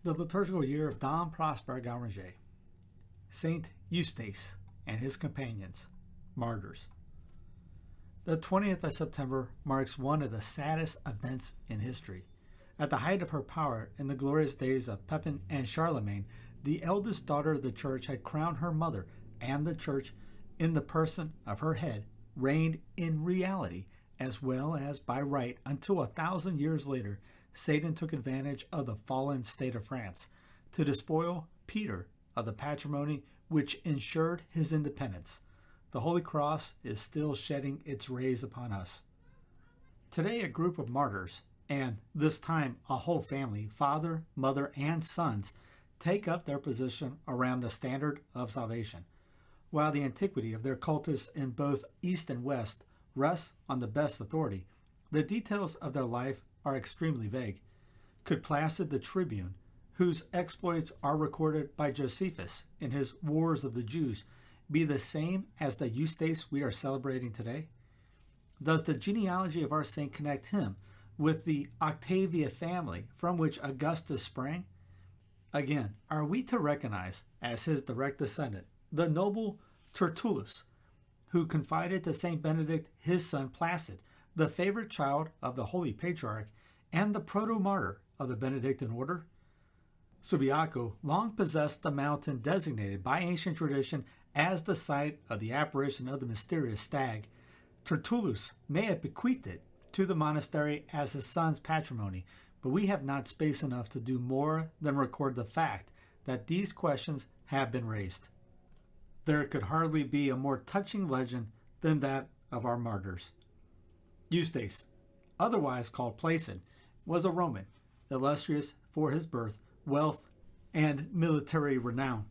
The Liturgical Year of Dom Prosper Guéranger, Saint Eustace and His Companions, Martyrs. The 20th of September marks one of the saddest events in history. At the height of her power in the glorious days of Pepin and Charlemagne, the eldest daughter of the Church had crowned her mother, and the Church, in the person of her head, reigned in reality as well as by right until 1,000 years later, Satan took advantage of the fallen state of France to despoil Peter of the patrimony which ensured his independence. The Holy Cross is still shedding its rays upon us. Today, a group of martyrs, and this time a whole family, father, mother, and sons, take up their position around the standard of salvation. While the antiquity of their cultus in both East and West rests on the best authority, the details of their life are extremely vague. Could Placid the Tribune, whose exploits are recorded by Josephus in his Wars of the Jews, be the same as the Eustace we are celebrating today? Does the genealogy of our saint connect him with the Octavia family from which Augustus sprang? Again, are we to recognize as his direct descendant the noble Tertullus, who confided to Saint Benedict his son Placid, the favorite child of the Holy Patriarch and the proto-martyr of the Benedictine order? Subiaco long possessed the mountain designated by ancient tradition as the site of the apparition of the mysterious stag. Tertullus may have bequeathed it to the monastery as his son's patrimony, but we have not space enough to do more than record the fact that these questions have been raised. There could hardly be a more touching legend than that of our martyrs. Eustace, otherwise called Placid, was a Roman, illustrious for his birth, wealth, and military renown,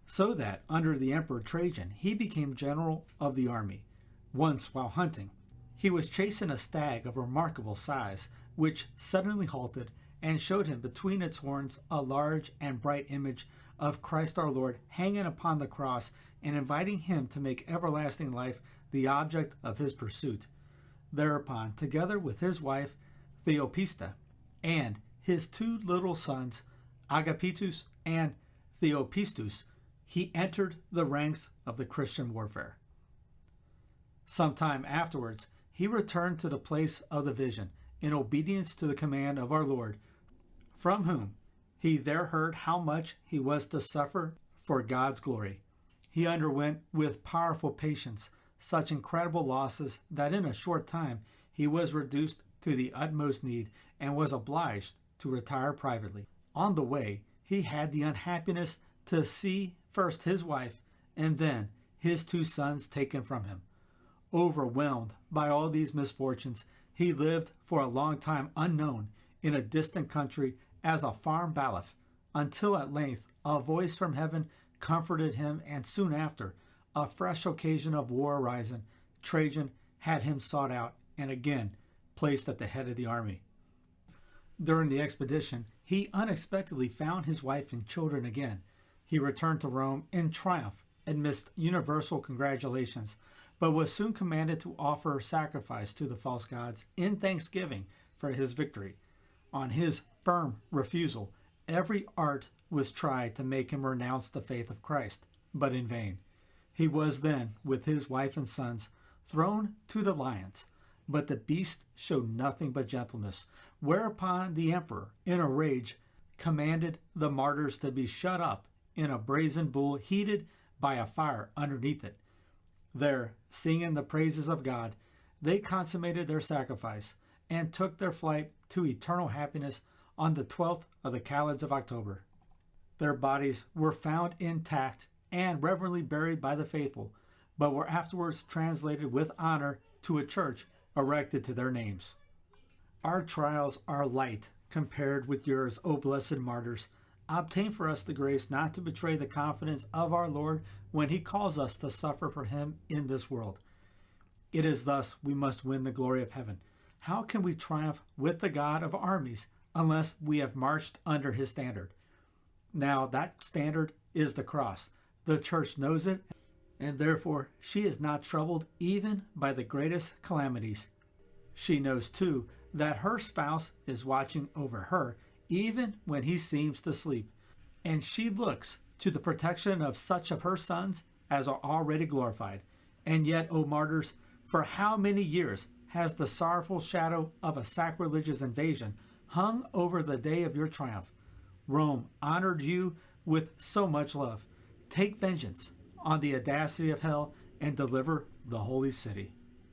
so that under the Emperor Trajan he became general of the army. Once, while hunting, he was chasing a stag of remarkable size, which suddenly halted and showed him between its horns a large and bright image of Christ our Lord hanging upon the cross and inviting him to make everlasting life the object of his pursuit. Thereupon, together with his wife Theopista and his two little sons Agapitus and Theopistus, he entered the ranks of the Christian warfare. Some time afterwards, he returned to the place of the vision in obedience to the command of our Lord, from whom he there heard how much he was to suffer for God's glory. He underwent with powerful patience such incredible losses that in a short time he was reduced to the utmost need and was obliged to retire privately. On the way, he had the unhappiness to see first his wife and then his two sons taken from him. Overwhelmed by all these misfortunes, he lived for a long time unknown in a distant country as a farm bailiff, until at length a voice from heaven comforted him, and soon after, a fresh occasion of war arising, Trajan had him sought out and again placed at the head of the army. During the expedition, he unexpectedly found his wife and children again. He returned to Rome in triumph amidst universal congratulations, but was soon commanded to offer sacrifice to the false gods in thanksgiving for his victory. On his firm refusal, every art was tried to make him renounce the faith of Christ, but in vain. He was then, with his wife and sons, thrown to the lions, but the beast showed nothing but gentleness, whereupon the emperor, in a rage, commanded the martyrs to be shut up in a brazen bull heated by a fire underneath it. There, singing the praises of God, they consummated their sacrifice and took their flight to eternal happiness on the 12th of the Calids of October. Their bodies were found intact and reverently buried by the faithful, but were afterwards translated with honor to a church erected to their names. Our trials are light compared with yours, O blessed martyrs. Obtain for us the grace not to betray the confidence of our Lord when he calls us to suffer for him in this world. It is thus we must win the glory of heaven. How can we triumph with the God of armies unless we have marched under his standard? Now that standard is the cross. The church knows it, and therefore she is not troubled even by the greatest calamities. She knows too that her spouse is watching over her even when he seems to sleep. And she looks to the protection of such of her sons as are already glorified. And yet, O martyrs, for how many years has the sorrowful shadow of a sacrilegious invasion hung over the day of your triumph? Rome honored you with so much love. Take vengeance on the audacity of hell and deliver the holy city.